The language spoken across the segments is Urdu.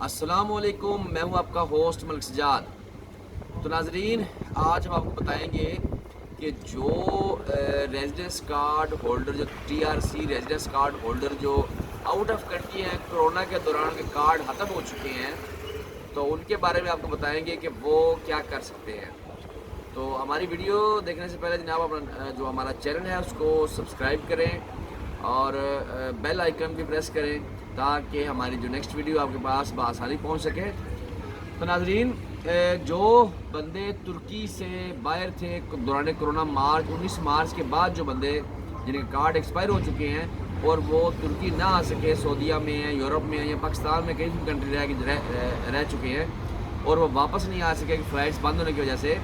السلام علیکم، میں ہوں آپ کا ہوسٹ ملک سجاد۔ تو ناظرین، آج ہم آپ کو بتائیں گے کہ جو ریزیڈنس کارڈ ہولڈر، جو T R C residence card holder جو آؤٹ آف کنٹری ہیں، کرونا کے دوران کے کارڈ ختم ہو چکے ہیں، تو ان کے بارے میں آپ کو بتائیں گے کہ وہ کیا کر سکتے ہیں۔ تو ہماری ویڈیو دیکھنے سے پہلے جناب اپنا جو ہمارا چینل ہے اس کو سبسکرائب کریں اور بیل آئیکن بھی پریس کریں تاکہ ہماری جو نیکسٹ ویڈیو آپ کے پاس بآسانی پہنچ سکے۔ تو ناظرین، جو بندے ترکی سے باہر تھے دوران کرونا 19 مارچ کے بعد، جو بندے جن کے کارڈ ایکسپائر ہو چکے ہیں اور وہ ترکی نہ آ سکے، سعودیہ میں ہیں، یورپ میں ہیں یا پاکستان میں کئی کنٹری رہ چکے ہیں اور وہ واپس نہیں آ سکے کہ فلائٹس بند ہونے کی وجہ سے،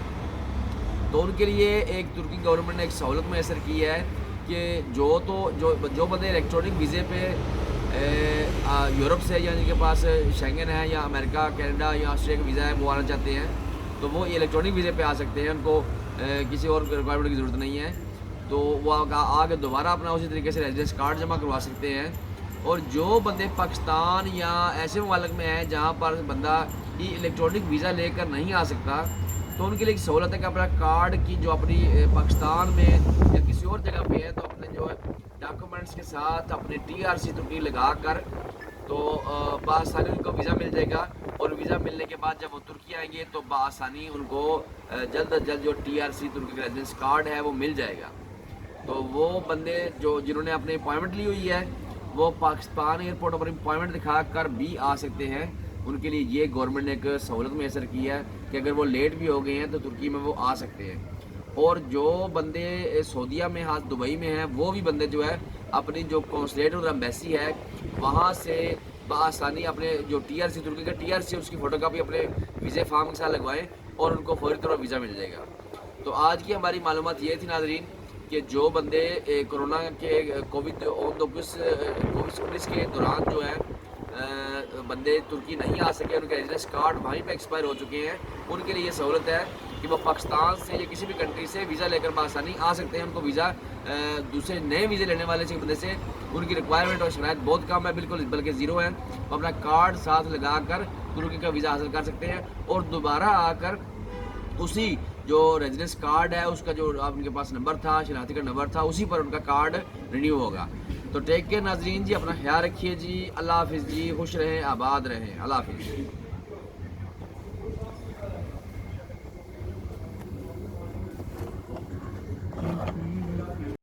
تو ان کے لیے ایک ترکی گورنمنٹ نے ایک سہولت میسر کی ہے کہ جو بندے الیکٹرانک ویزے پہ یورپ سے یا جن کے پاس شینگن ہے یا امریکہ، کینیڈا یا آسٹریلیا کا ویزا ہے، وہ آنا چاہتے ہیں تو وہ الیکٹرانک ویزے پہ آ سکتے ہیں، ان کو کسی اور ریکوائرمنٹ کی ضرورت نہیں ہے۔ تو وہ آ کے دوبارہ اپنا اسی طریقے سے ریزیڈنس کارڈ جمع کروا سکتے ہیں۔ اور جو بندے پاکستان یا ایسے ممالک میں ہیں جہاں پر بندہ الیکٹرانک ویزا لے کر نہیں آ سکتا، تو ان کے لیے ایک سہولت ہے کہ اپنا کارڈ کی جو اپنی پاکستان میں یا کسی اور جگہ پہ ہے، تو اپنے جو ڈاکومنٹس کے ساتھ اپنے ٹی آر سی ترکی لگا کر تو بآسانی ان کو ویزا مل جائے گا۔ اور ویزا ملنے کے بعد جب وہ ترکی آئیں گے تو بآسانی ان کو جلد از جلد جو ٹی آر سی ترکی کا ریزیڈنس کارڈ ہے وہ مل جائے گا۔ تو وہ بندے جنہوں نے اپنی اپوائنٹمنٹ لی ہوئی ہے، وہ پاکستان ایئرپورٹ اپنی اپوائنٹمنٹ دکھا کر بھی آ سکتے ہیں۔ ان کے لیے یہ گورنمنٹ نے ایک سہولت میسر کی ہے کہ اگر وہ لیٹ بھی ہو گئے ہیں تو ترکی میں وہ آ سکتے ہیں۔ اور جو بندے سعودیہ میں دبئی میں ہیں، وہ بھی بندے جو ہے اپنی جو کونسلیٹ اور ایمبیسی ہے وہاں سے بآسانی اپنے جو ٹی آر سی ترکی کا ٹی آر سی اس کی فوٹو کاپی اپنے ویزے فارم کے ساتھ لگوائیں اور ان کو فوری طور پر ویزا مل جائے گا۔ تو آج کی ہماری معلومات یہ تھی ناظرین کہ جو بندے کرونا کے کووڈ-19 کے دوران جو ہے بندے ترکی نہیں آ سکے، ان کے ریزیڈنس کارڈ وہیں پہ ایکسپائر ہو چکے ہیں، ان کے لیے یہ سہولت ہے کہ وہ پاکستان سے یا کسی بھی کنٹری سے ویزا لے کر بآسانی آ سکتے ہیں۔ ان کو ویزا دوسرے نئے ویزے لینے والے سے بندے سے ان کی ریکوائرمنٹ اور شرائط بہت کم ہے، بالکل بلکہ زیرو ہے۔ وہ اپنا کارڈ ساتھ لگا کر ترکی کا ویزا حاصل کر سکتے ہیں اور دوبارہ آ کر اسی جو ریزیڈنس کارڈ ہے اس کا جو ان کے پاس نمبر تھا، شناختی کا نمبر تھا، اسی پر ان کا کارڈ رینیو ہوگا۔ تو ٹیک کیئر ناظرین جی، اپنا خیال رکھیے جی، اللہ حافظ جی، خوش رہیں، آباد رہیں، اللہ حافظ۔